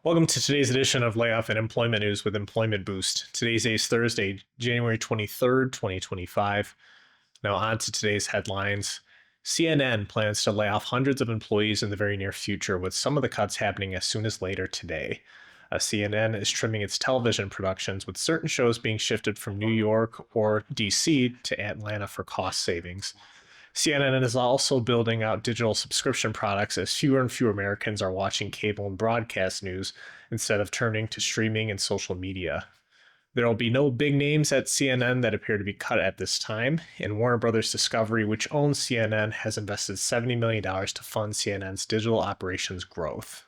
Welcome to today's edition of Layoff and Employment News with Employment Boost. Today's day is Thursday, January 23rd, 2025. Now, on to today's headlines. CNN plans to lay off hundreds of employees in the very near future, with some of the cuts happening as soon as later today. CNN is trimming its television productions, with certain shows being shifted from New York or DC to Atlanta for cost savings. CNN is also building out digital subscription products as fewer and fewer Americans are watching cable and broadcast news instead of turning to streaming and social media. There will be no big names at CNN that appear to be cut at this time, and Warner Brothers Discovery, which owns CNN, has invested $70 million to fund CNN's digital operations growth.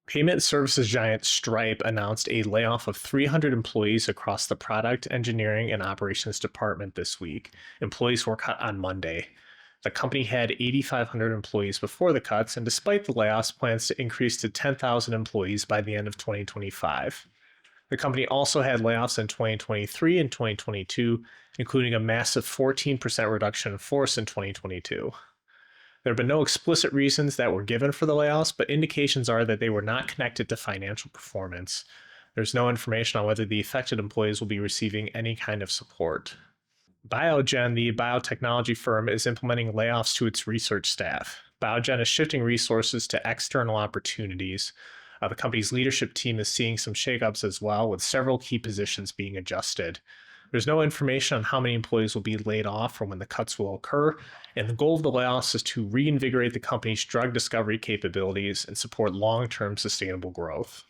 Payment services giant Stripe announced a layoff of 300 employees across the product, engineering, and operations department this week. Employees were cut on Monday. The company had 8,500 employees before the cuts, and despite the layoffs, plans to increase to 10,000 employees by the end of 2025. The company also had layoffs in 2023 and 2022, including a massive 14% reduction in force in 2022. There have been no explicit reasons that were given for the layoffs, but indications are that they were not connected to financial performance. There's no information on whether the affected employees will be receiving any kind of support. Biogen, the biotechnology firm, is implementing layoffs to its research staff. Biogen is shifting resources to external opportunities. The company's leadership team is seeing some shakeups as well, with several key positions being adjusted. There's no information on how many employees will be laid off or when the cuts will occur, and the goal of the layoffs is to reinvigorate the company's drug discovery capabilities and support long-term sustainable growth.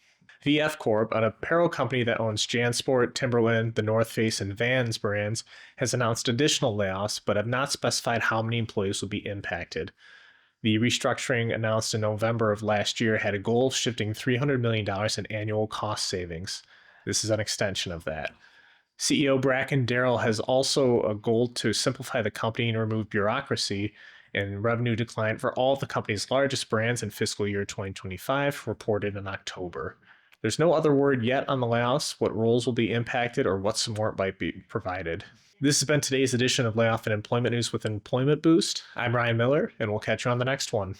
VF Corp, an apparel company that owns JanSport, Timberland, The North Face, and Vans brands, has announced additional layoffs, but have not specified how many employees will be impacted. The restructuring announced in November of last year had a goal of shifting $300 million in annual cost savings. This is an extension of that. CEO Bracken Darrell has also a goal to simplify the company and remove bureaucracy, and revenue decline for all of the company's largest brands in fiscal year 2025 reported in October. There's no other word yet on the layoffs, what roles will be impacted, or what support might be provided. This has been today's edition of Layoff and Employment News with Employment Boost. I'm Ryan Miller, and we'll catch you on the next one.